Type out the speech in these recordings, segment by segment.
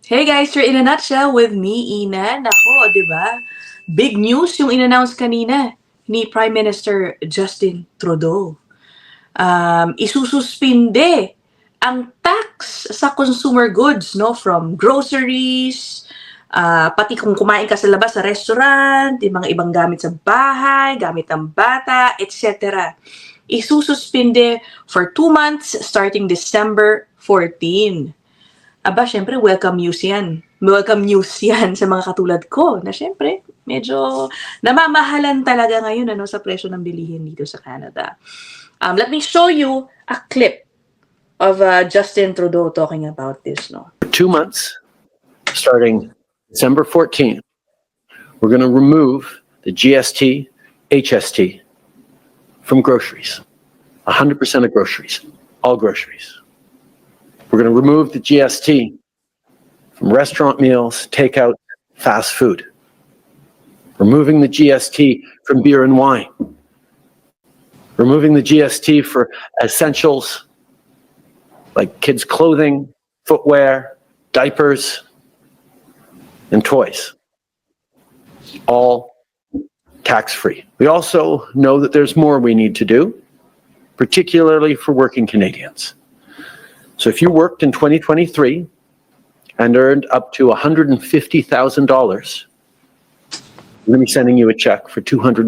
Hey guys, you're in a nutshell with me, Ina. Nako, di ba? Big news yung in-announce kanina ni Prime Minister Justin Trudeau. Isususpinde ang tax sa consumer goods, no? From groceries, pati kung kumain ka sa labas sa restaurant, yung mga ibang gamit sa bahay, gamit ng bata, etc. Isususpinde for 2 months starting December 14. Aba, syempre, welcome news yan. Welcome news yan sa mga katulad ko na syempre, medyo namamahalan talaga ngayon ano, sa presyo ng bilihin dito sa Canada. Let me show you a clip of Justin Trudeau talking about this. No? 2 months, starting December 14th, we're going to remove the GST, HST from groceries. 100% of groceries, all groceries. We're going to remove the GST from restaurant meals, takeout, fast food. Removing the GST from beer and wine. Removing the GST for essentials like kids' clothing, footwear, diapers, and toys. All tax-free. We also know that there's more we need to do, particularly for working Canadians. So if you worked in 2023 and earned up to $150,000, I'm going to be sending you a check for $250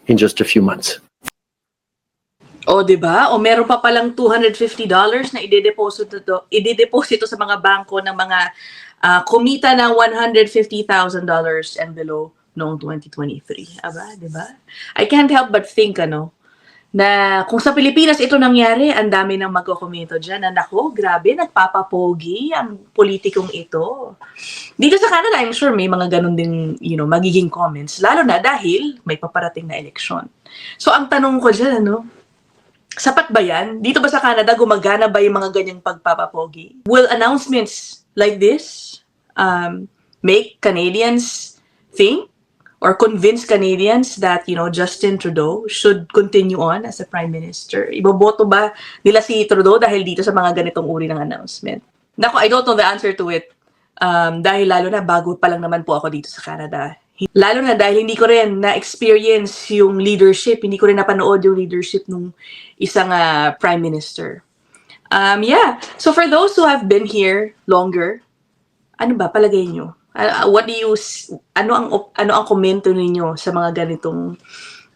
in just a few months. O, di ba? O meron pa palang $250 na idedeposito sa mga bangko ng mga kumita ng $150,000 and below noong 2023. Aba, di ba? I can't help but think, na kung sa Pilipinas ito nangyari, ang dami nang magkokomento dyan na nako, grabe, nagpapapogi ang politikong ito. Dito sa Canada, I'm sure may mga ganun din, magiging comments, lalo na dahil may paparating na eleksyon. So, ang tanong ko dyan, sapat ba yan? Dito ba sa Canada, gumagana ba yung mga ganyang pagpapapogi? Will announcements like this make Canadians think or convince Canadians that, Justin Trudeau should continue on as a Prime Minister? Iboboto ba nila si Trudeau dahil dito sa mga ganitong uri ng announcement? Nako, I don't know the answer to it. Dahil lalo na, bago pa lang naman po ako dito sa Canada. Lalo na dahil hindi ko rin na-experience yung leadership, hindi ko rin napanood yung leadership ng isang Prime Minister. Yeah, so for those who have been here longer, ano ba, palagay nyo? Ano ang komento ninyo sa mga ganitong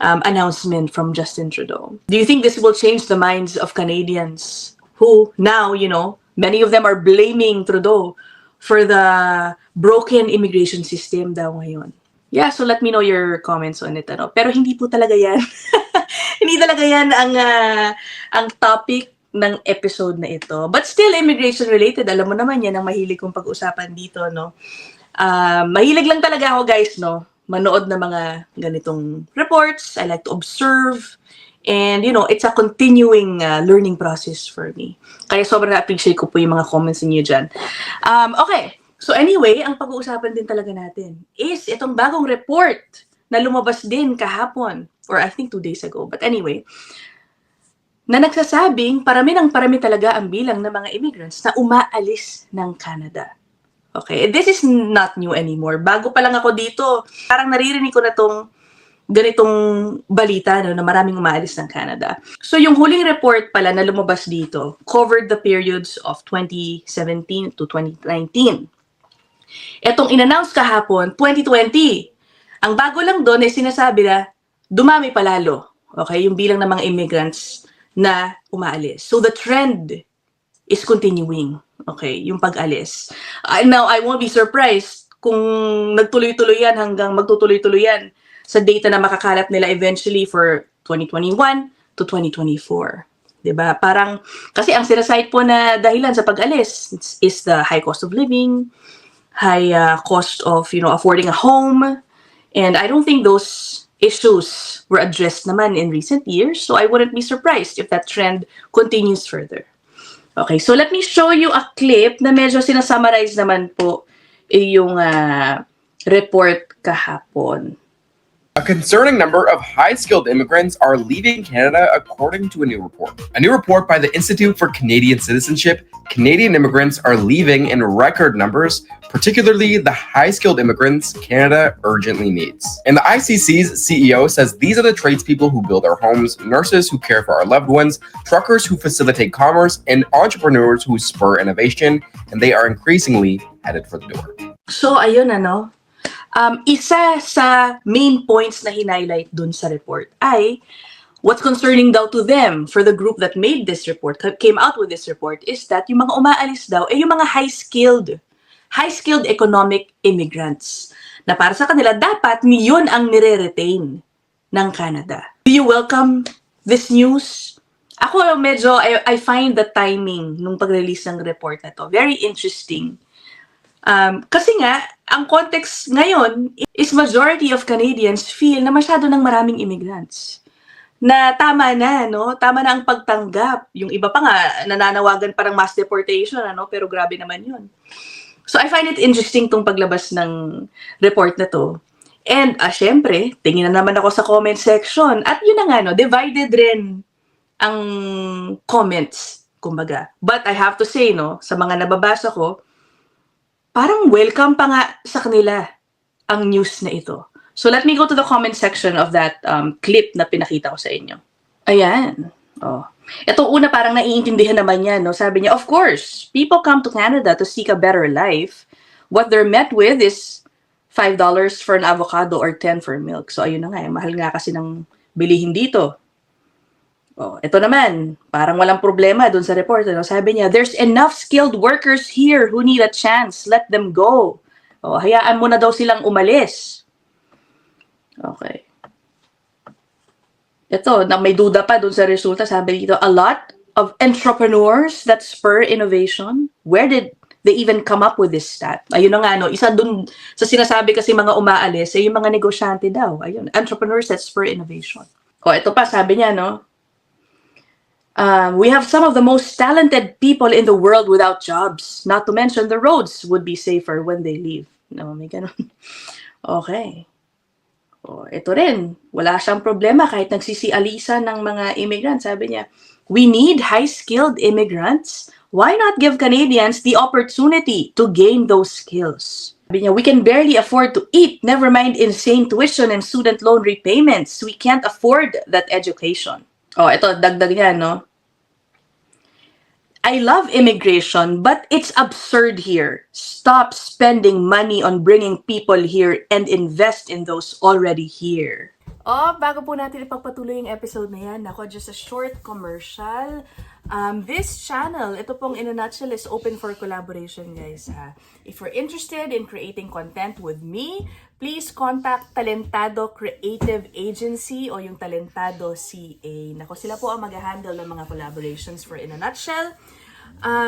announcement from Justin Trudeau? Do you think this will change the minds of Canadians who now, many of them are blaming Trudeau for the broken immigration system daw ngayon? Yeah, so let me know your comments on it. Pero hindi po talaga yan. Hindi talaga yan ang topic ng episode na ito. But still, immigration related. Alam mo naman yan ang mahilig kong pag-usapan dito, no? Mahilig lang talaga ako, guys, no? Manood ng mga ganitong reports. I like to observe. And, it's a continuing learning process for me. Kaya sobrang na-appreciate ko po yung mga comments niyo dyan. Okay. So anyway, ang pag-uusapan din talaga natin is itong bagong report na lumabas din kahapon, or I think 2 days ago. But anyway, na nagsasabing parami talaga ang bilang ng mga immigrants na umaalis ng Canada. Okay, this is not new anymore. Bago pa lang ako dito, parang naririnig ko na tong ganitong balita na maraming umaalis ng Canada. So yung huling report pala na lumabas dito covered the periods of 2017 to 2019. Etong in-announce kahapon, 2020. Ang bago lang doon ay sinasabi na dumami palalo. Okay, yung bilang ng mga immigrants na umaalis. So the trend is continuing. Okay, yung pag-alis. Now, I won't be surprised kung nagtuloy-tuloy yan hanggang magtutuloy-tuloy yan sa data na makakalat nila eventually for 2021 to 2024. Diba? Parang, kasi ang sinasite po na dahilan sa pag-alis is the high cost of living, high cost of, affording a home. And I don't think those issues were addressed naman in recent years. So I wouldn't be surprised if that trend continues further. Okay, so let me show you a clip na medyo sinasummarize naman po yung report kahapon. A concerning number of high-skilled immigrants are leaving Canada, according to a new report. A new report by the Institute for Canadian Citizenship, Canadian immigrants are leaving in record numbers, particularly the high-skilled immigrants Canada urgently needs. And the ICC's CEO says these are the tradespeople who build our homes, nurses who care for our loved ones, truckers who facilitate commerce, and entrepreneurs who spur innovation, and they are increasingly headed for the door. So, ayun ano, isa sa main points na hinighlight dun sa report ay what's concerning daw to them for the group that made this report, came out with this report, is that yung mga umaalis daw ay yung mga high-skilled economic immigrants na para sa kanila dapat yun ang nire-retain ng Canada. Do you welcome this news? Ako medyo, I find the timing nung pag-release ng report na to very interesting. Kasi nga, ang context ngayon is majority of Canadians feel na masyado ng maraming immigrants. Na tama na, no? Tama na ang pagtanggap. Yung iba pa nga, nananawagan parang mass deportation, ano? Pero grabe naman yun. So I find it interesting tong paglabas ng report na to. And syempre, tingin na naman ako sa comment section. At yun na nga, no? Divided rin ang comments, kumbaga. But I have to say, no? Sa mga nababasa ko, parang welcome pa nga sa kanila ang news na ito. So let me go to the comment section of that clip na pinakita ko sa inyo. Ayan. Oh. Ito una parang naiintindihan naman yan. No? Sabi niya, of course, people come to Canada to seek a better life. What they're met with is $5 for an avocado or 10 for milk. So ayun na nga, mahal nga kasi ng bilihin dito. Oh, ito naman, parang walang problema dun sa report. Ano? Sabi niya, there's enough skilled workers here who need a chance. Let them go. Oh, hayaan mo na daw silang umalis. Okay. Ito, na may duda pa dun sa resulta. Sabi dito, a lot of entrepreneurs that spur innovation. Where did they even come up with this stat? Ayun na nga, no? Isa dun sa sinasabi kasi mga umaalis, yung mga negosyante daw. Ayun, entrepreneurs that spur innovation. Oh, ito pa, sabi niya, no? We have some of the most talented people in the world without jobs. Not to mention the roads would be safer when they leave. No, may ganun. Okay. Oh, ito rin. Wala siyang problema kahit nagsisialisa ng mga immigrants. Sabi niya, we need high-skilled immigrants. Why not give Canadians the opportunity to gain those skills? Sabi niya, we can barely afford to eat, never mind insane tuition and student loan repayments. We can't afford that education. Oh, ito, dagdag niya, no? I love immigration, but it's absurd here. Stop spending money on bringing people here and invest in those already here. Oh, bago po natin ipagpatuloy yung episode na yan, ako, just a short commercial. This channel, ito pong in a nutshell, is open for collaboration, guys. Ha? If you're interested in creating content with me, please contact Talentado Creative Agency o yung Talentado CA. Nako, sila po ang mag-handle ng mga collaborations for in a nutshell.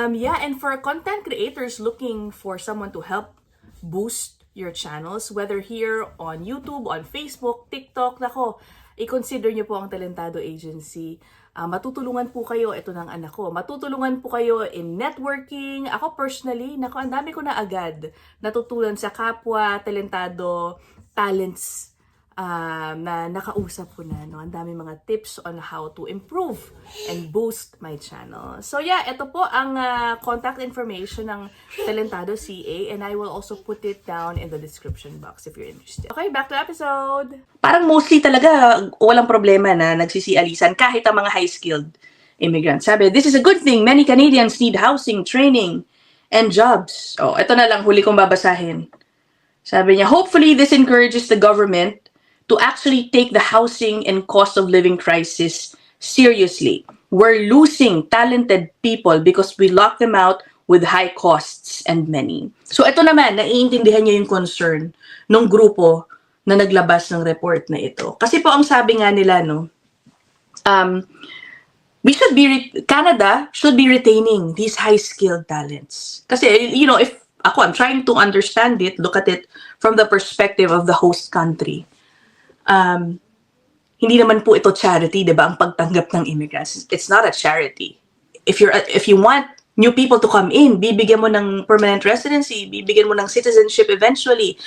Yeah, and for content creators looking for someone to help boost your channels, whether here on YouTube, on Facebook, TikTok, nako, i-consider nyo po ang Talentado Agency. Matutulungan po kayo, ito ng anak ko, matutulungan po kayo in networking. Ako personally, nako, ang dami ko na agad natutulan sa kapwa, talentado, talents na nakausap ko na. No? Ang dami mga tips on how to improve and boost my channel. So yeah, ito po ang contact information ng Talentado CA, and I will also put it down in the description box if you're interested. Okay, back to episode. Parang mostly talaga walang problema na nagsisialisan kahit ang mga high-skilled immigrants. Sabi, this is a good thing. Many Canadians need housing, training, and jobs. Oh, ito na lang, huli kong babasahin. Sabi niya, hopefully this encourages the government to actually take the housing and cost of living crisis seriously. We're losing talented people because we lock them out with high costs and many. So ito naman, naiintindihan niya yung concern ng grupo na naglabas ng report na ito. Kasi po ang sabi nga nila, no, Canada should be retaining these high-skilled talents. Kasi, you know, if ako, I'm trying to understand it, look at it from the perspective of the host country. Hindi naman po ito charity, 'di ba? Ang pagtanggap ng immigrants, it's not a charity. If you want new people to come in. Bibigyan mo ng permanent residency, bibigyan mo ng citizenship eventually,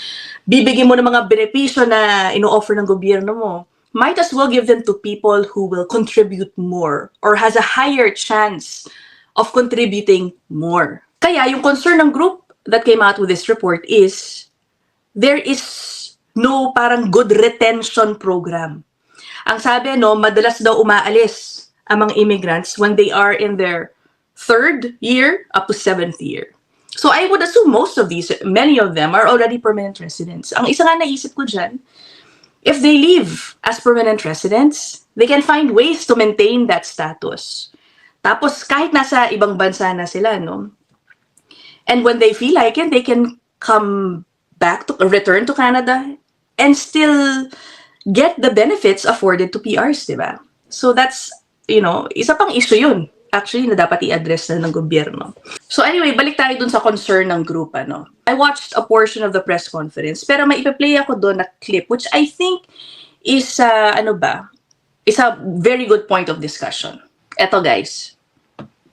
bibigyan mo ng mga benepisyo na ino-offer ng gobyerno mo. Might as well give them to people who will contribute more or has a higher chance of contributing more. Kaya yung concern ng group that came out with this report is there is no parang good retention program. Ang sabi, no, madalas daw umaalis ang mga immigrants when they are in their 3rd year up to 7th year. So I would assume most of these, many of them are already permanent residents. Ang isa nga naisip ko dyan, if they live as permanent residents, they can find ways to maintain that status. Tapos kahit nasa ibang bansa na sila, no? And when they feel like it, they can come back to return to Canada and still get the benefits afforded to PRs, diba? So that's, isa pang issue yun. Actually, na dapat i-address na ng gobyerno. So anyway, balik tayo dun sa concern ng group, ano. I watched a portion of the press conference, pero may ipa-play ako dun na clip, which I think is, is a very good point of discussion. Eto, guys.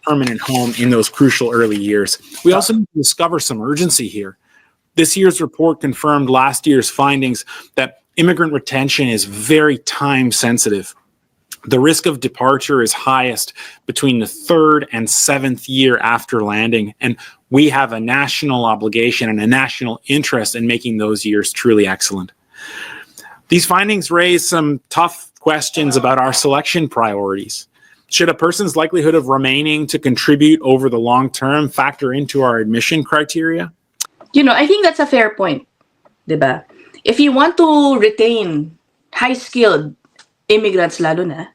Permanent home in those crucial early years. We also need to discover some urgency here. This year's report confirmed last year's findings that immigrant retention is very time sensitive. The risk of departure is highest between the 3rd and 7th year after landing, and we have a national obligation and a national interest in making those years truly excellent. These findings raise some tough questions about our selection priorities. Should a person's likelihood of remaining to contribute over the long term factor into our admission criteria? I think that's a fair point, diba? If you want to retain high-skilled immigrants lalo na,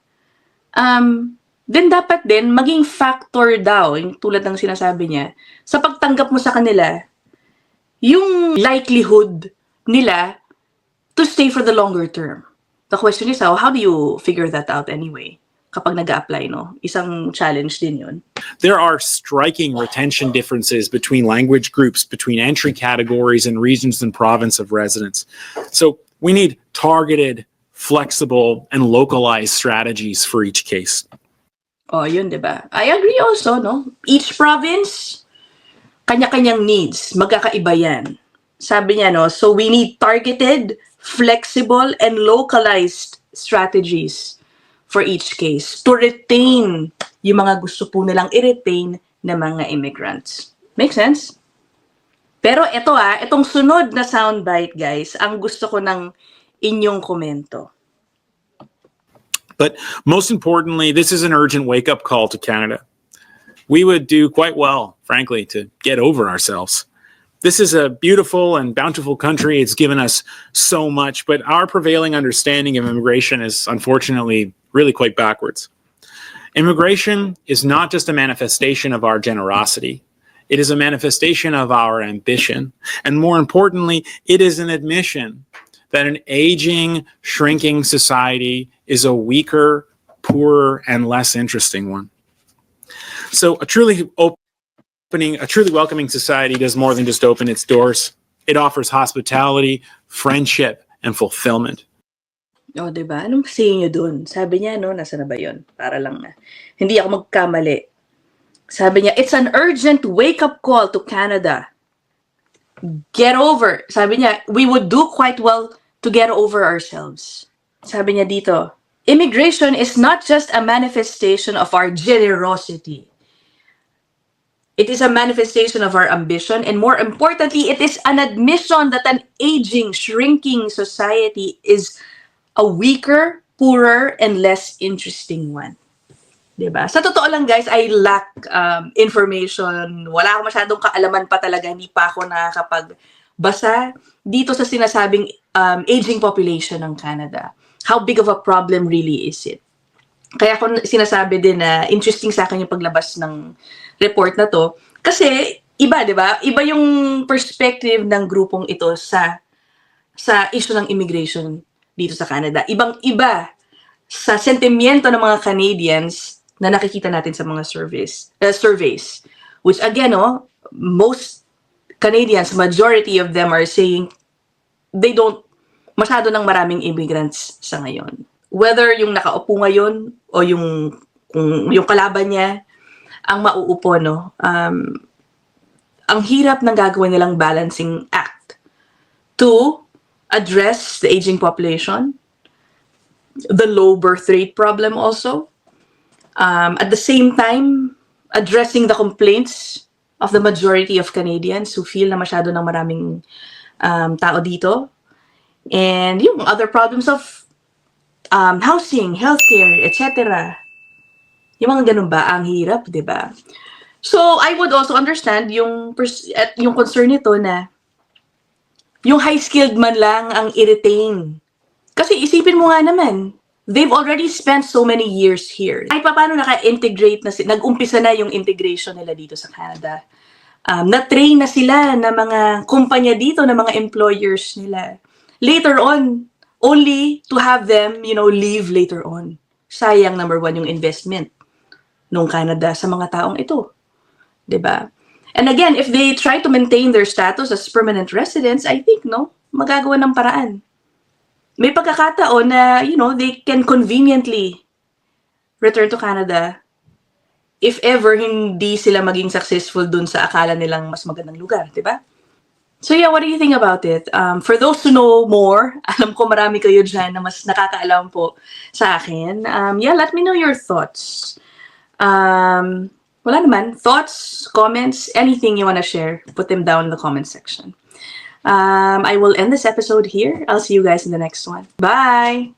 then dapat din maging factor daw, yung tulad ng sinasabi niya, sa pagtanggap mo sa kanila, yung likelihood nila to stay for the longer term. The question is, how do you figure that out anyway? Kapag nag-a-apply, no? Isang challenge din yun. There are striking retention differences between language groups, between entry categories and regions and province of residence. So we need targeted, flexible, and localized strategies for each case. Oh, yun, diba? I agree also, no? Each province, kanya-kanyang needs. Magkakaiba yan. Sabi niya, no? So we need targeted, flexible, and localized strategies for each case to retain yung mga gusto po nilang i-retain na mga immigrants. Make sense? Pero itong sunod na soundbite, guys, ang gusto ko ng inyong komento. But most importantly, this is an urgent wake-up call to Canada. We would do quite well, frankly, to get over ourselves. This is a beautiful and bountiful country. It's given us so much, but our prevailing understanding of immigration is unfortunately really quite backwards. Immigration is not just a manifestation of our generosity. It is a manifestation of our ambition. And more importantly, it is an admission that an aging, shrinking society is a weaker, poorer, and less interesting one. So a truly welcoming society does more than just open its doors. It offers hospitality, friendship, and fulfillment. O, diba? Anong saying nyo dun? Sabi niya, no? Nasa na ba yun? Para lang na. Hindi ako magkamali. Sabi niya, it's an urgent wake-up call to Canada. Get over. Sabi niya, we would do quite well to get over ourselves. Sabi niya dito, immigration is not just a manifestation of our generosity. It is a manifestation of our ambition, and more importantly, it is an admission that an aging, shrinking society is a weaker, poorer, and less interesting one. Diba? Sa totoo lang, guys, I lack information. Wala akong masyadong kaalaman pa talaga. Hindi pa ako nakakapagbasa dito sa sinasabing aging population ng Canada. How big of a problem really is it? Kaya ako sinasabi din na interesting sa akin yung paglabas ng report na to. Kasi iba, diba? Iba yung perspective ng grupong ito sa issue ng immigration dito sa Canada. Ibang-iba sa sentimiento ng mga Canadians na nakikita natin sa mga surveys. Which again, most Canadians, majority of them are saying they don't masyado ng maraming immigrants sa ngayon. Whether yung nakaupo ngayon o yung kalaban niya, ang mauupo, no? Ang hirap ng gagawin nilang balancing act to address the aging population, the low birth rate problem also, at the same time, addressing the complaints of the majority of Canadians who feel na masyado ng maraming tao dito, and yung other problems of housing, healthcare, etc. Yung mga ganun ba, ang hirap, di ba? So, I would also understand yung concern nito na yung high-skilled man lang ang i-retain. Kasi isipin mo nga naman, they've already spent so many years here. Ay, paano naka-integrate na sila? Nag-umpisa na yung integration nila dito sa Canada. Na-train na sila ng mga kumpanya dito, ng mga employers nila. Later on, only to have them, leave later on. Sayang, number one, yung investment nung Canada sa mga taong ito. Diba? And again, if they try to maintain their status as permanent residents, I think, magagawa ng paraan. May pagkakataon na, they can conveniently return to Canada if ever hindi sila maging successful dun sa akala nilang mas magandang lugar, diba? So yeah, what do you think about it? For those who know more, alam ko marami kayo dyan na mas nakakaalam po sa akin. Let me know your thoughts. Wala naman, thoughts, comments, anything you want to share, put them down in the comment section. I will end this episode here. I'll see you guys in the next one. Bye!